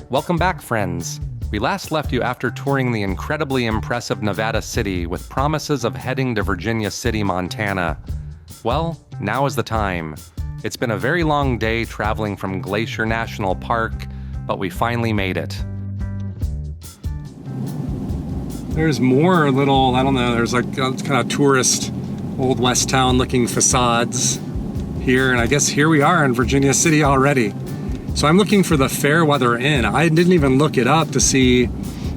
Welcome back, friends. We last left you after touring the incredibly impressive Nevada City with promises of heading to Virginia City, Montana. Well, now is the time. It's been a very long day traveling from Glacier National Park, but we finally made it. There's more little, I don't know, there's like kind of tourist, old West town looking facades here, and I guess here we are in Virginia City already. So I'm looking for the Fairweather Inn. I didn't even look it up to see.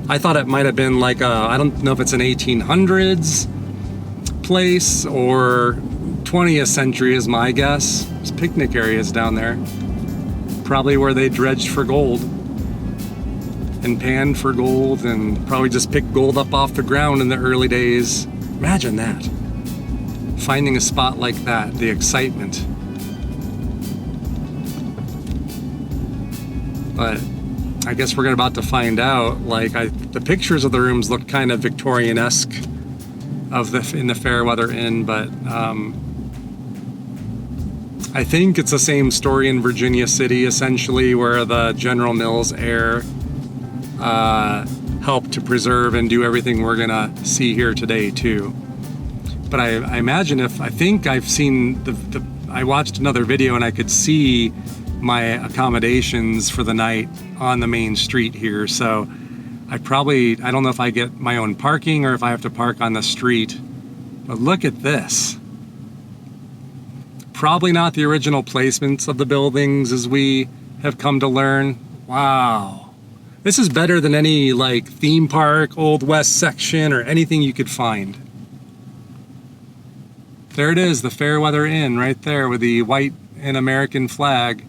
I thought it might have been like I don't know if it's an 1800s place or 20th century is my guess. There's picnic areas down there. Probably where they dredged for gold and panned for gold and probably just picked gold up off the ground in the early days. Imagine that. Finding a spot like that, the excitement. But I guess we're about to find out. Like the pictures of the rooms look kind of Victorian-esque in the Fairweather Inn, but I think it's the same story in Virginia City, essentially, where the General Mills heir helped to preserve and do everything we're gonna see here today too. But I imagine I think I've seen I watched another video and I could see my accommodations for the night on the main street here. So I don't know if I get my own parking or if I have to park on the street, but look at this. Probably not the original placements of the buildings as we have come to learn. Wow. This is better than any like theme park, Old West section or anything you could find. There it is, the Fairweather Inn right there with the white and American flag.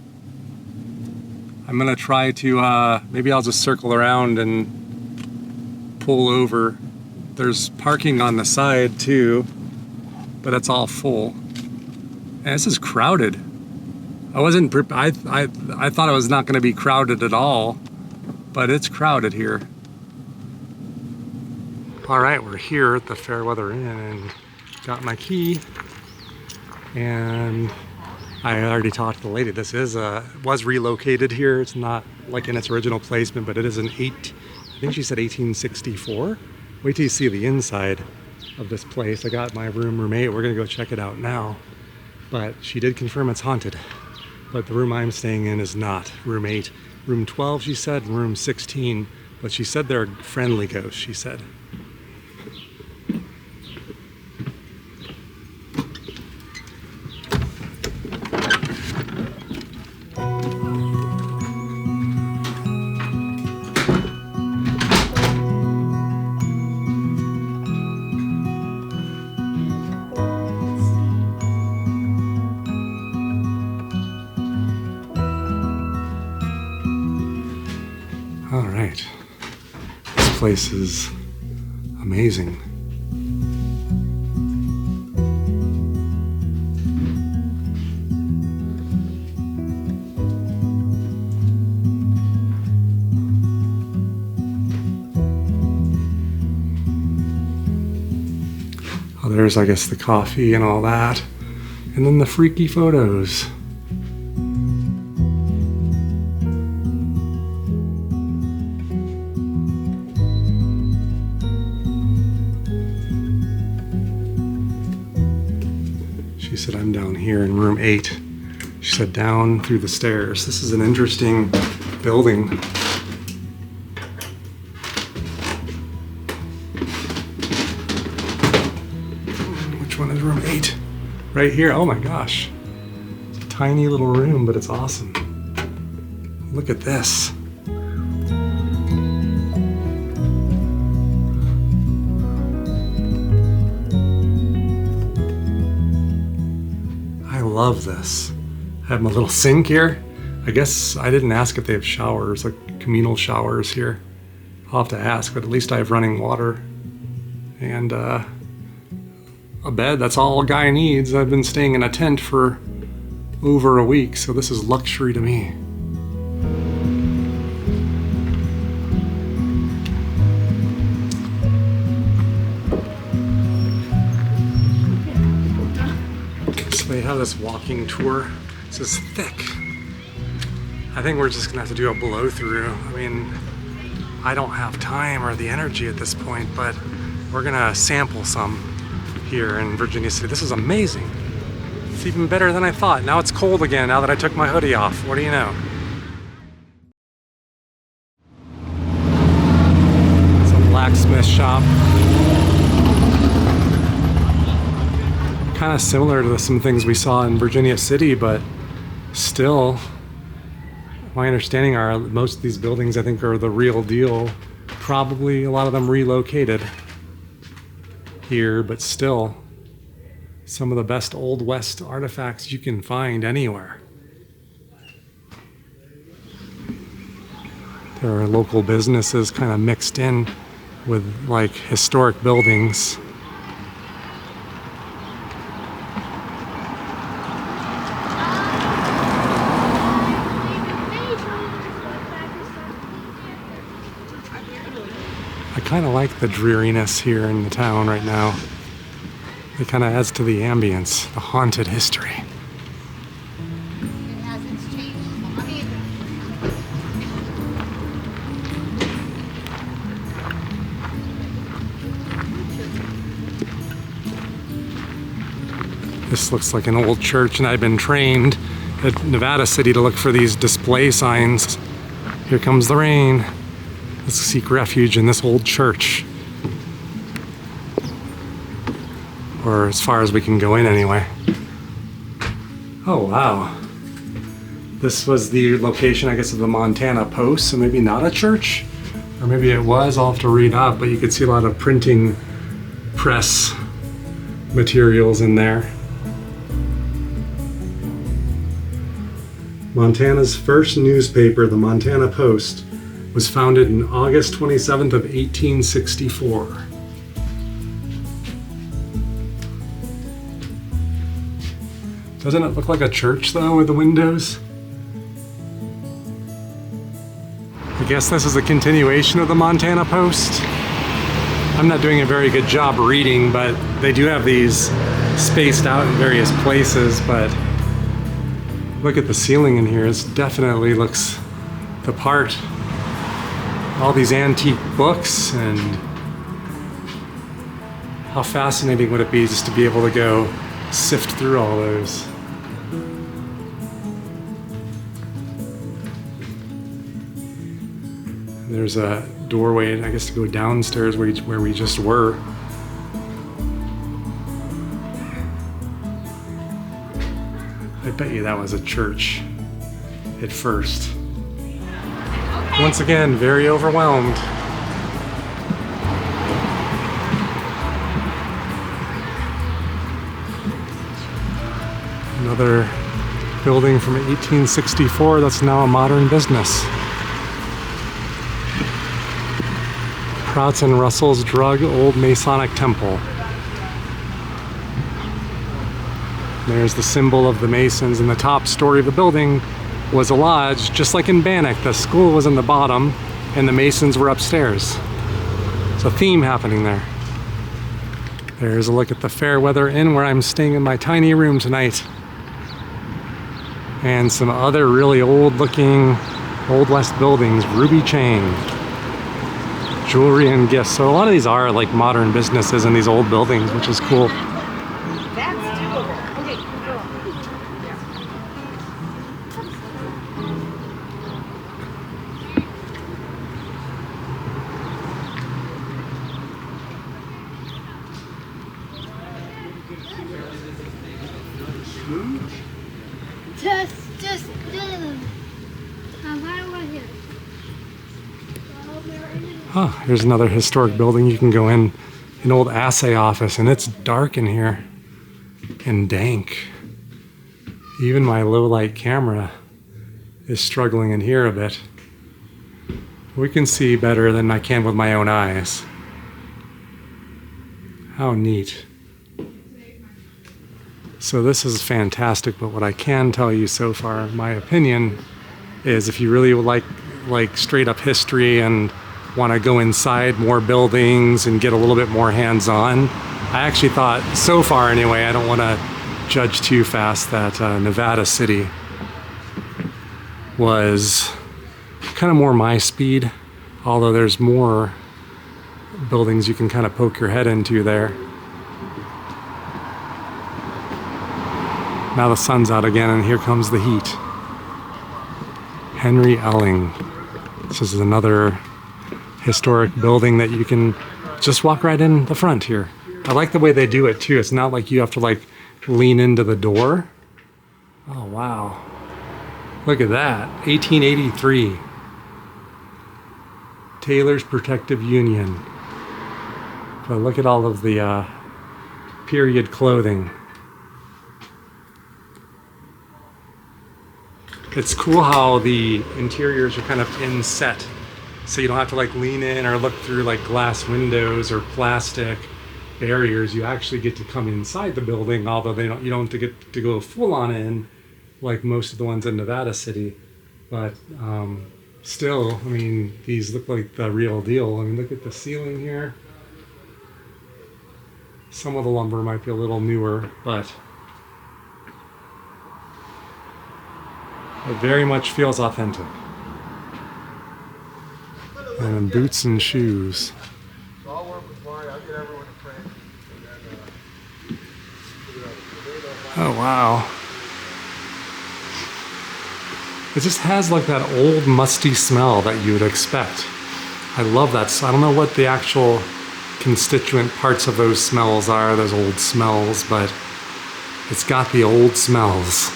I'm gonna try to, maybe I'll just circle around and pull over. There's parking on the side too, but it's all full. And this is crowded. I thought it was not gonna be crowded at all, but it's crowded here. All right, we're here at the Fairweather Inn and got my key. And I already talked to the lady. This was relocated here. It's not like in its original placement, but it is I think she said 1864. Wait till you see the inside of this place. I got my roommate. We're gonna go check it out now. But she did confirm it's haunted. But the room I'm staying in is not. Room 8. Room 12, she said, and room 16. But she said they're friendly ghosts, she said. All right, this place is amazing. Oh, there's, I guess, the coffee and all that, and then the freaky photos. She said, I'm down here in room 8. She said, down through the stairs. This is an interesting building. Which one is room 8? Right here. Oh my gosh. It's a tiny little room, but it's awesome. Look at this. I love this. I have my little sink here. I guess I didn't ask if they have showers, like communal showers here. I'll have to ask, but at least I have running water and a bed. That's all a guy needs. I've been staying in a tent for over a week, so this is luxury to me. So they have this walking tour. This is thick. I think we're just gonna have to do a blow through. I mean, I don't have time or the energy at this point, but we're gonna sample some here in Virginia City. This is amazing. It's even better than I thought. Now it's cold again now that I took my hoodie off. What do you know? It's a blacksmith shop. Kind of similar to some things we saw in Virginia City, but still, my understanding are most of these buildings I think are the real deal. Probably a lot of them relocated here, but still some of the best Old West artifacts you can find anywhere. There are local businesses kind of mixed in with like historic buildings. I kind of like the dreariness here in the town right now. It kind of adds to the ambience, the haunted history. This looks like an old church, and I've been trained at Nevada City to look for these display signs. Here comes the rain. Let's seek refuge in this old church. Or as far as we can go in anyway. Oh wow. This was the location, I guess, of the Montana Post, so maybe not a church? Or maybe it was, I'll have to read up, but you could see a lot of printing press materials in there. Montana's first newspaper, the Montana Post, was founded in August 27th of 1864. Doesn't it look like a church though with the windows? I guess this is a continuation of the Montana Post. I'm not doing a very good job reading, but they do have these spaced out in various places, but look at the ceiling in here. It definitely looks the part. All these antique books, and how fascinating would it be just to be able to go sift through all those. There's a doorway, I guess, to go downstairs where we just were. I bet you that was a church at first. Once again, very overwhelmed. Another building from 1864 that's now a modern business. Prouts and Russell's Drug Old Masonic Temple. There's the symbol of the Masons, and the top story of the building was a lodge, just like in Bannock. The school was in the bottom and the Masons were upstairs. There's a theme happening there. There's a look at the Fairweather Inn where I'm staying in my tiny room tonight. And some other really old looking Old West buildings, ruby chain, jewelry and gifts. So a lot of these are like modern businesses in these old buildings, which is cool. Oh, here's another historic building. You can go in, an old assay office, and it's dark in here and dank. Even my low light camera is struggling in here a bit. We can see better than I can with my own eyes. How neat. So this is fantastic, but what I can tell you so far, my opinion, is if you really like straight up history and want to go inside more buildings and get a little bit more hands-on, I actually thought, so far anyway, I don't want to judge too fast, that Nevada City was kind of more my speed, although there's more buildings you can kind of poke your head into there. Now the sun's out again and here comes the heat. Henry Elling. This is another historic building that you can just walk right in the front here. I like the way they do it too. It's not like you have to like lean into the door. Oh wow. Look at that. 1883. Taylor's Protective Union. But look at all of the period clothing. It's cool how the interiors are kind of inset, so you don't have to like lean in or look through like glass windows or plastic barriers. You actually get to come inside the building, although you don't get to go full on in like most of the ones in Nevada City. But still, I mean, these look like the real deal. I mean, look at the ceiling here. Some of the lumber might be a little newer, but it very much feels authentic. And boots and shoes. I'll work with Mari. I'll get everyone to print. Oh wow. It just has like that old musty smell that you would expect. I love that. So I don't know what the actual constituent parts of those smells are, those old smells, but it's got the old smells.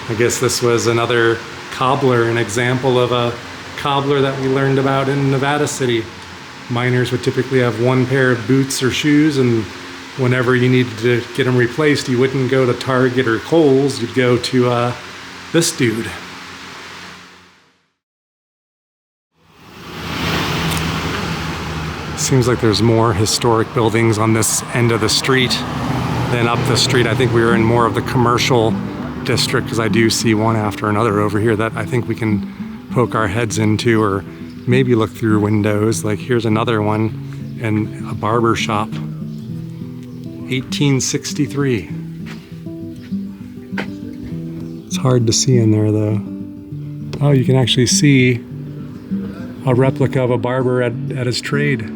I guess this was another cobbler, an example of a cobbler that we learned about in Nevada City. Miners would typically have one pair of boots or shoes, and whenever you needed to get them replaced, you wouldn't go to Target or Kohl's, you'd go to this dude. Seems like there's more historic buildings on this end of the street than up the street. I think we were in more of the commercial district, because I do see one after another over here that I think we can poke our heads into or maybe look through windows. Like here's another one, and a barber shop. 1863. It's hard to see in there though. Oh, you can actually see a replica of a barber at his trade.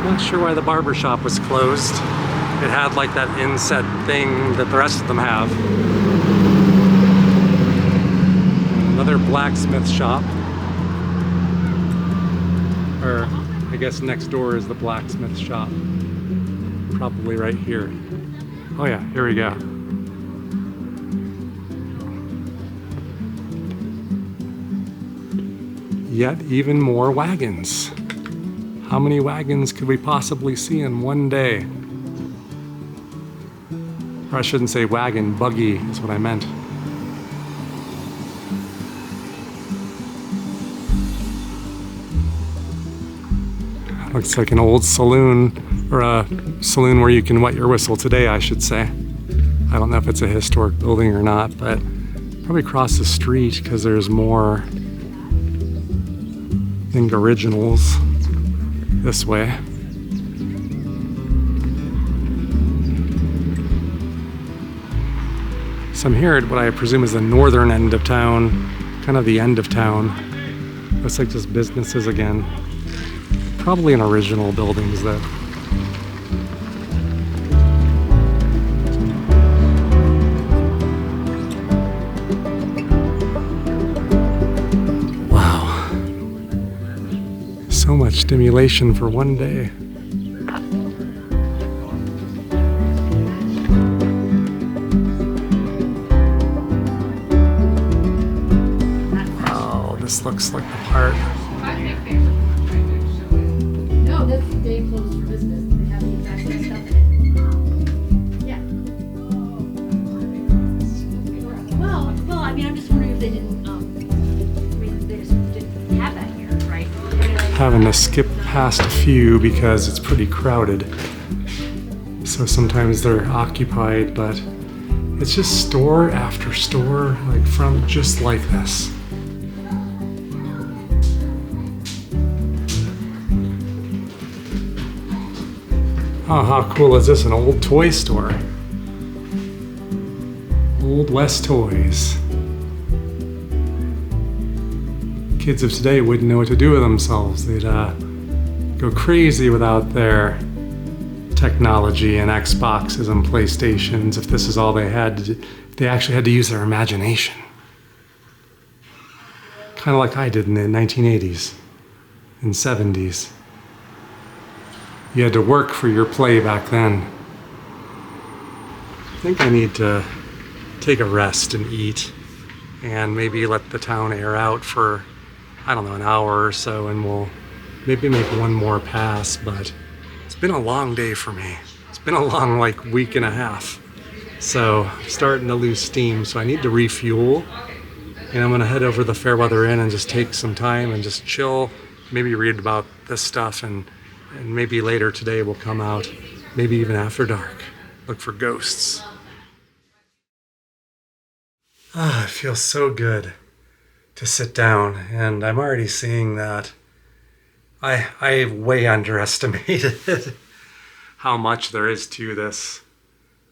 Not sure why the barber shop was closed. It had like that inset thing that the rest of them have. Another blacksmith shop. Or I guess next door is the blacksmith shop. Probably right here. Oh yeah, here we go. Yet even more wagons. How many wagons could we possibly see in one day? Or I shouldn't say wagon, buggy is what I meant. Looks like an old saloon, or a saloon where you can wet your whistle today, I should say. I don't know if it's a historic building or not, but probably across the street because there's more, I think, originals this way. So I'm here at what I presume is the northern end of town, kind of the end of town. Looks like just businesses again. Probably in original buildings though. Wow. So much stimulation for one day. Wow, this looks like the part. No, that's the day closed for business. They have the exact same stuff in it. Yeah. Well, I mean, I'm just wondering if they didn't, I mean, they just didn't have that here, right? Having to skip past a few because it's pretty crowded. So sometimes they're occupied, but it's just store after store, like from just like this. Oh, how cool is this? An old toy store. Old West toys. Kids of today wouldn't know what to do with themselves. They'd go crazy without their technology and Xboxes and PlayStations if this is all they had to do. They actually had to use their imagination. Kind of like I did in the 1980s and 70s. You had to work for your play back then. I think I need to take a rest and eat and maybe let the town air out for, I don't know, an hour or so, and we'll maybe make one more pass. But it's been a long day for me. It's been a long week and a half. So I'm starting to lose steam, so I need to refuel. And I'm gonna head over to the Fairweather Inn and just take some time and just chill, maybe read about this stuff, and maybe later today we'll come out, maybe even after dark, look for ghosts. Ah, it feels so good to sit down, and I'm already seeing that I way underestimated how much there is to this.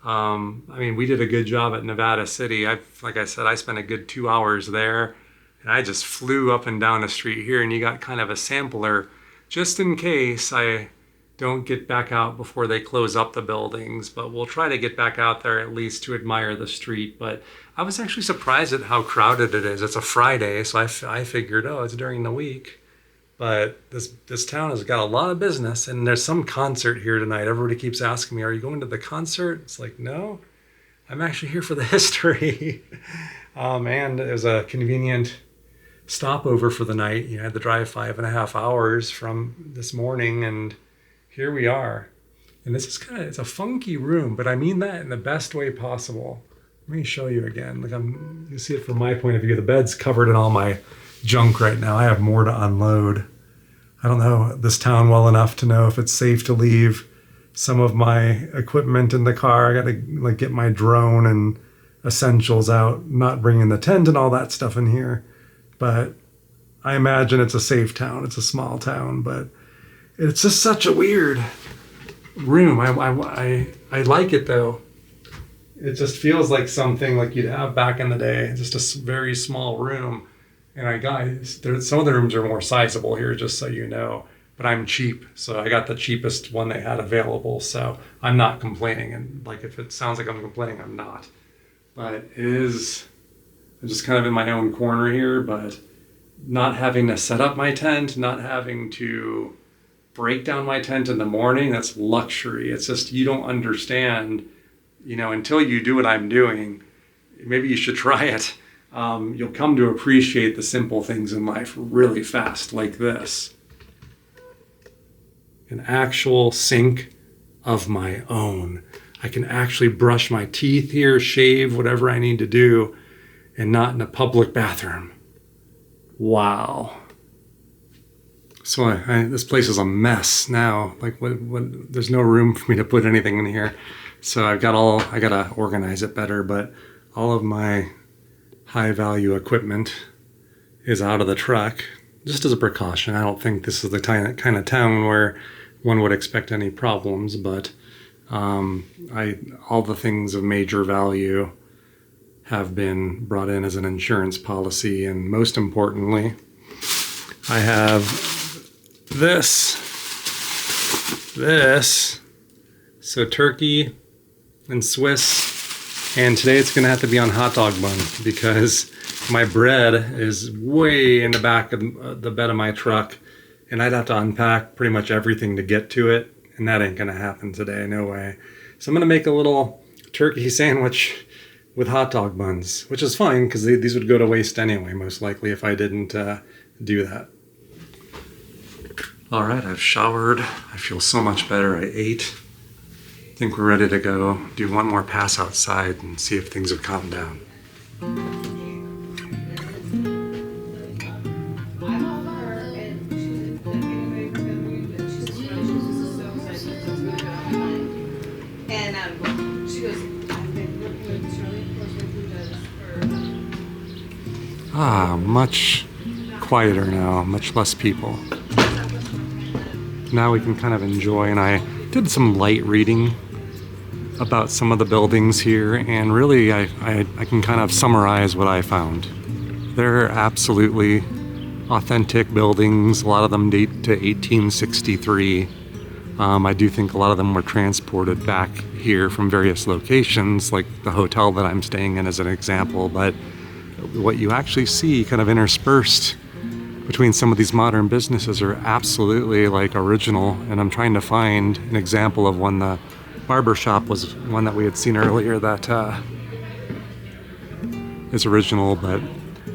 I mean, we did a good job at Nevada City. Like I said, I spent a good 2 hours there, and I just flew up and down the street here, and you got kind of a sampler just in case I don't get back out before they close up the buildings. But we'll try to get back out there at least to admire the street. But I was actually surprised at how crowded it is. It's a Friday, so I figured, oh, it's during the week. But this town has got a lot of business, and there's some concert here tonight. Everybody keeps asking me, are you going to the concert? It's like, no, I'm actually here for the history. And it was a convenient stopover for the night. You had to drive 5.5 hours from this morning, and here we are. And this is it's a funky room, but I mean that in the best way possible. Let me show you again. You see it from my point of view. The bed's covered in all my junk right now. I have more to unload. I don't know this town well enough to know if it's safe to leave some of my equipment in the car. I got to get my drone and essentials out, not bringing the tent and all that stuff in here. But I imagine it's a safe town. It's a small town, but it's just such a weird room. I like it though. It just feels like something like you'd have back in the day. Just a very small room. And some of the rooms are more sizable here, just so you know. But I'm cheap, so I got the cheapest one they had available. So I'm not complaining. And if it sounds like I'm complaining, I'm not. But I'm just kind of in my own corner here. But not having to set up my tent, not having to break down my tent in the morning, that's luxury. It's just, you don't understand, until you do what I'm doing. Maybe you should try it. You'll come to appreciate the simple things in life really fast, like this. An actual sink of my own. I can actually brush my teeth here, shave, whatever I need to do, and not in a public bathroom. Wow. So this place is a mess now. There's no room for me to put anything in here. So I gotta organize it better, but all of my high value equipment is out of the truck, just as a precaution. I don't think this is the kind of town where one would expect any problems, but all the things of major value have been brought in as an insurance policy, and most importantly, I have this. So turkey and Swiss. And today it's gonna have to be on hot dog bun because my bread is way in the back of the bed of my truck, and I'd have to unpack pretty much everything to get to it, and that ain't gonna happen today, no way. So I'm gonna make a little turkey sandwich with hot dog buns, which is fine because these would go to waste anyway, most likely, if I didn't do that. All right, I've showered. I feel so much better. I ate. I think we're ready to go do one more pass outside and see if things have calmed down. Much quieter now, much less people. Now we can kind of enjoy, and I did some light reading about some of the buildings here, and really I can kind of summarize what I found. They're absolutely authentic buildings. A lot of them date to 1863. I do think a lot of them were transported back here from various locations, like the hotel that I'm staying in as an example, but what you actually see kind of interspersed between some of these modern businesses are absolutely like original, and I'm trying to find an example of one. The barber shop was one that we had seen earlier that is original, but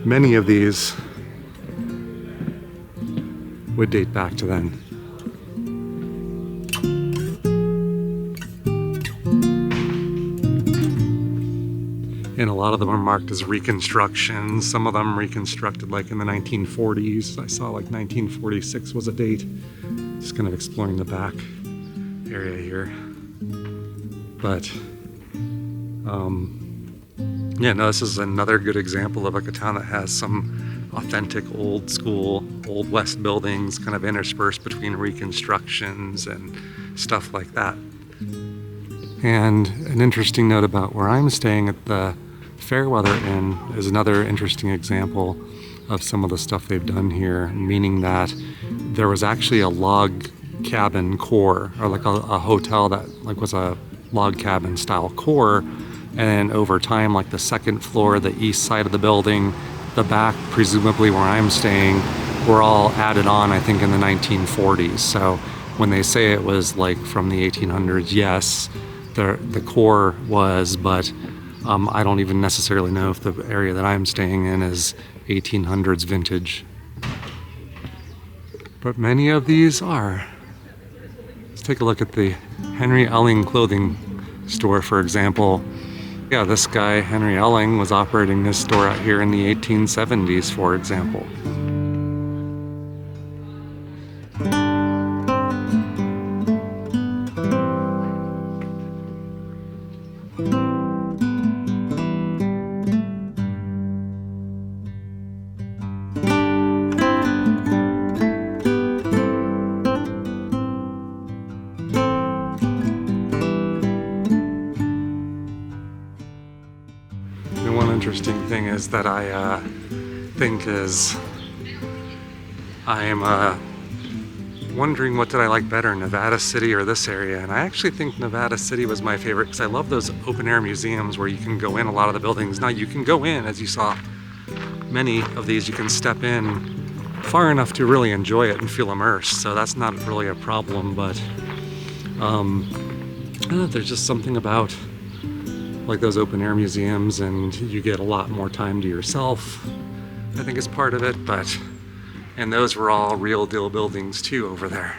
many of these would date back to then. And a lot of them are marked as reconstructions. Some of them reconstructed like in the 1940s. I saw like 1946 was a date. Just kind of exploring the back area here. But, yeah, no, this is another good example of like a town that has some authentic old school, old West buildings kind of interspersed between reconstructions and stuff like that. And an interesting note about where I'm staying at the Fairweather Inn is another interesting example of some of the stuff they've done here, meaning that there was actually a log cabin core, or like a hotel that like was a log cabin style core, and over time, like the second floor, the east side of the building, the back, presumably where I'm staying, were all added on, I think, in the 1940s. So when they say it was like from the 1800s, yes, the core was, but I don't even necessarily know if the area that I'm staying in is 1800s vintage. But many of these are. Let's take a look at the Henry Elling clothing store, for example. Yeah, this guy, Henry Elling, was operating this store out here in the 1870s, for example. Interesting thing is that I think is I'm wondering what did I like better, Nevada City or this area, and I actually think Nevada City was my favorite because I love those open air museums where you can go in a lot of the buildings. Now you can go in, as you saw, many of these you can step in far enough to really enjoy it and feel immersed, so that's not really a problem, but I don't know, there's just something about like those open air museums, and you get a lot more time to yourself, I think is part of it, and those were all real deal buildings too over there.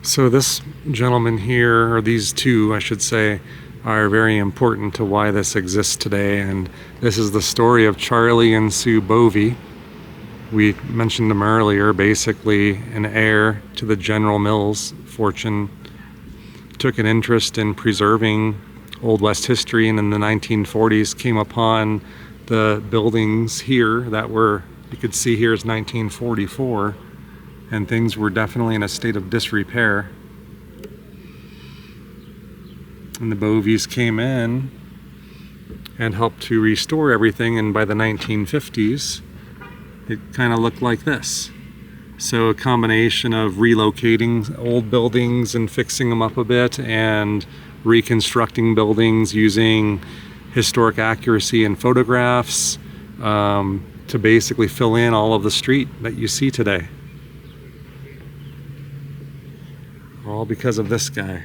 So this gentleman here, or these two I should say, are very important to why this exists today, and this is the story of Charlie and Sue Bovey. We mentioned them earlier. Basically an heir to the General Mills fortune, took an interest in preserving Old West history, and in the 1940s came upon the buildings here that were, you could see here is 1944, and things were definitely in a state of disrepair. And the Boveys came in and helped to restore everything, and by the 1950s it kind of looked like this. So a combination of relocating old buildings and fixing them up a bit, and reconstructing buildings using historic accuracy and photographs to basically fill in all of the street that you see today. All because of this guy.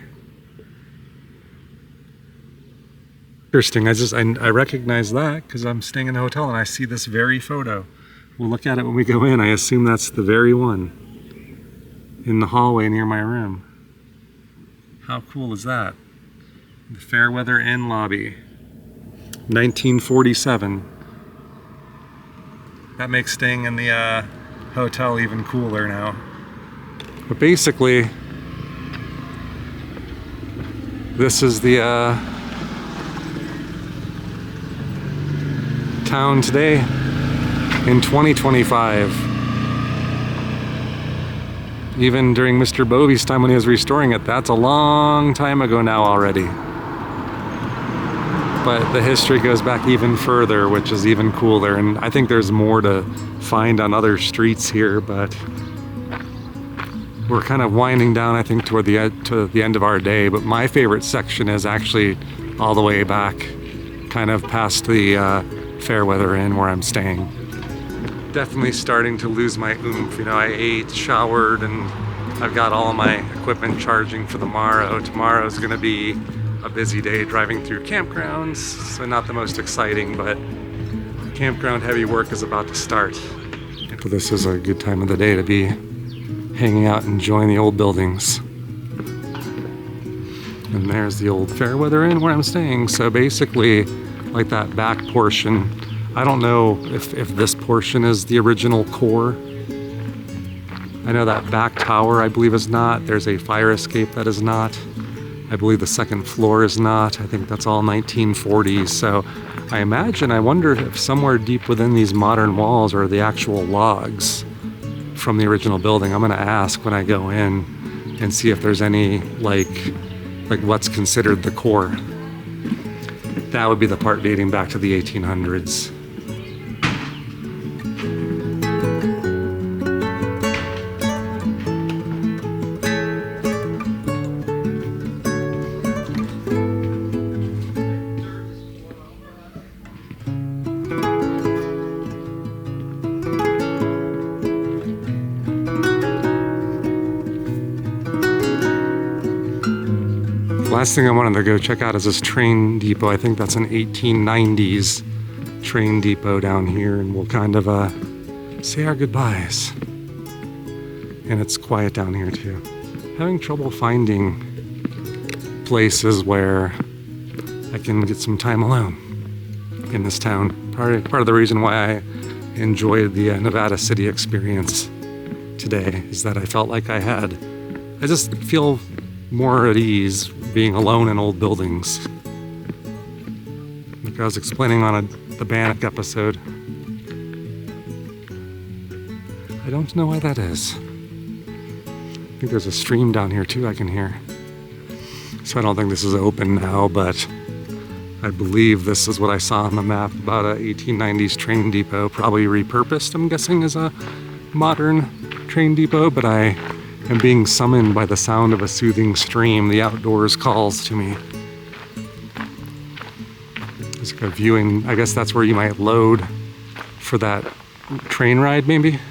Interesting. I recognize that because I'm staying in the hotel and I see this very photo. We'll look at it when we go in. I assume that's the very one in the hallway near my room. How cool is that? The Fairweather Inn lobby, 1947. That makes staying in the hotel even cooler now. But basically, this is the town today in 2025. Even during Mr. Bovey's time when he was restoring it, that's a long time ago now already. But the history goes back even further, which is even cooler. And I think there's more to find on other streets here, but we're kind of winding down, I think, to the end of our day. But my favorite section is actually all the way back, kind of past the Fairweather Inn where I'm staying. Definitely starting to lose my oomph. You know, I ate, showered, and I've got all my equipment charging for the morrow. Tomorrow's gonna be a busy day driving through campgrounds, so not the most exciting, but campground heavy work is about to start. So this is a good time of the day to be hanging out and enjoying the old buildings. And there's the old Fairweather Inn where I'm staying. So basically, like that back portion, I don't know if this portion is the original core. I know that back tower, I believe, is not. There's a fire escape that is not. I believe the second floor is not. I think that's all 1940s. So I wonder if somewhere deep within these modern walls are the actual logs from the original building. I'm gonna ask when I go in and see if there's any, like what's considered the core. That would be the part dating back to the 1800s. Last thing I wanted to go check out is this train depot. I think that's an 1890s train depot down here, and we'll kind of say our goodbyes. And it's quiet down here too. Having trouble finding places where I can get some time alone in this town. Part of the reason why I enjoyed the Nevada City experience today is that I felt like I just feel more at ease being alone in old buildings. Like I was explaining on the Bannock episode. I don't know why that is. I think there's a stream down here too I can hear. So I don't think this is open now, but I believe this is what I saw on the map about a 1890s train depot, probably repurposed, I'm guessing, as a modern train depot, but I am being summoned by the sound of a soothing stream. The outdoors calls to me. It's like a viewing, I guess that's where you might load for that train ride, maybe.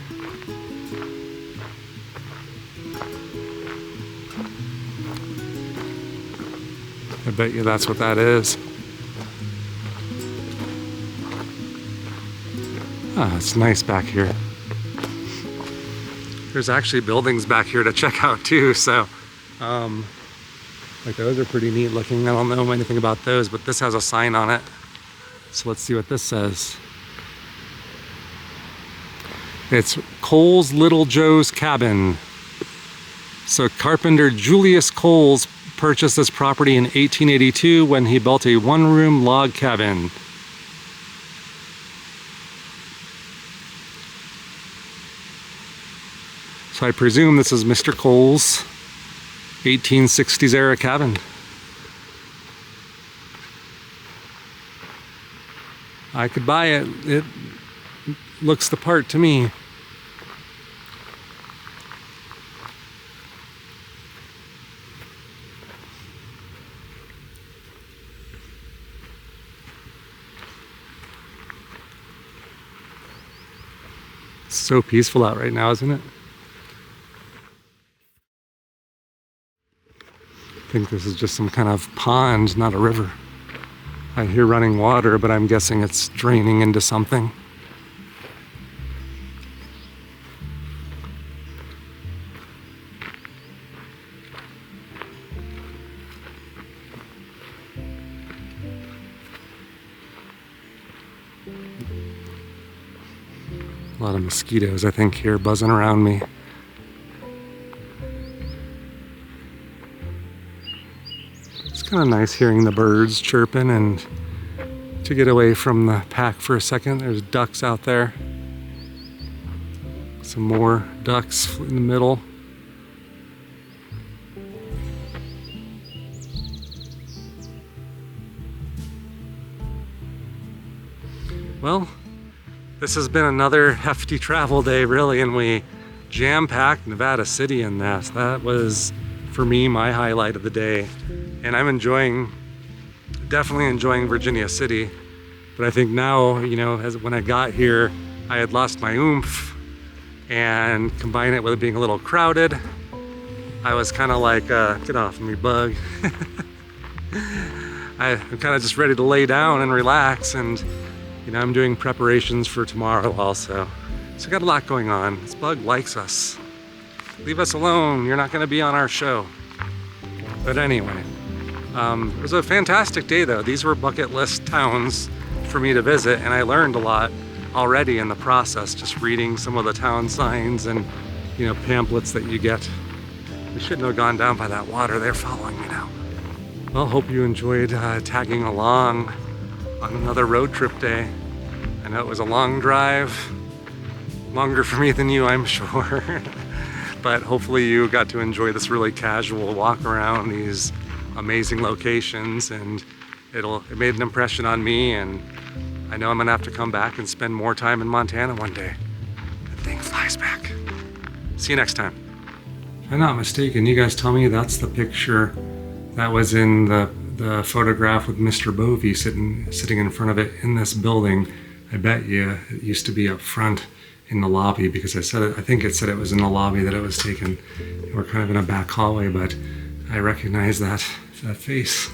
I bet you that's what that is. Ah, it's nice back here. There's actually buildings back here to check out too, so like those are pretty neat looking. I don't know anything about those, but this has a sign on it. So let's see what this says. It's Cole's Little Joe's Cabin. So carpenter Julius Coles purchased this property in 1882 when he built a one-room log cabin. So I presume this is Mr. Cole's 1860s era cabin. I could buy it. It looks the part to me. It's so peaceful out right now, isn't it? I think this is just some kind of pond, not a river. I hear running water, but I'm guessing it's draining into something. A lot of mosquitoes, I think, here buzzing around me. It's kind of nice hearing the birds chirping and to get away from the pack for a second. There's ducks out there. Some more ducks in the middle. Well, this has been another hefty travel day, really, and we jam-packed Nevada City in this. That was, for me, my highlight of the day. And I'm definitely enjoying Virginia City. But I think now, you know, when I got here, I had lost my oomph, and combine it with it being a little crowded, I was kind of like, get off me, bug. I'm kind of just ready to lay down and relax, and you know, I'm doing preparations for tomorrow also. So I got a lot going on. This bug likes us. Leave us alone, you're not gonna be on our show. But anyway, it was a fantastic day though. These were bucket list towns for me to visit, and I learned a lot already in the process, just reading some of the town signs and, you know, pamphlets that you get. We shouldn't have gone down by that water. They're following me now. Well, hope you enjoyed tagging along on another road trip day. I know it was a long drive, longer for me than you, I'm sure. But hopefully you got to enjoy this really casual walk around these amazing locations, and it made an impression on me, and I know I'm gonna have to come back and spend more time in Montana one day. That thing flies back. See you next time. If I'm not mistaken, you guys tell me that's the picture that was in the photograph with Mr. Bovey sitting in front of it in this building. I bet you it used to be up front in the lobby, because I think it said it was in the lobby that it was taken. We're kind of in a back hallway, but I recognize that face.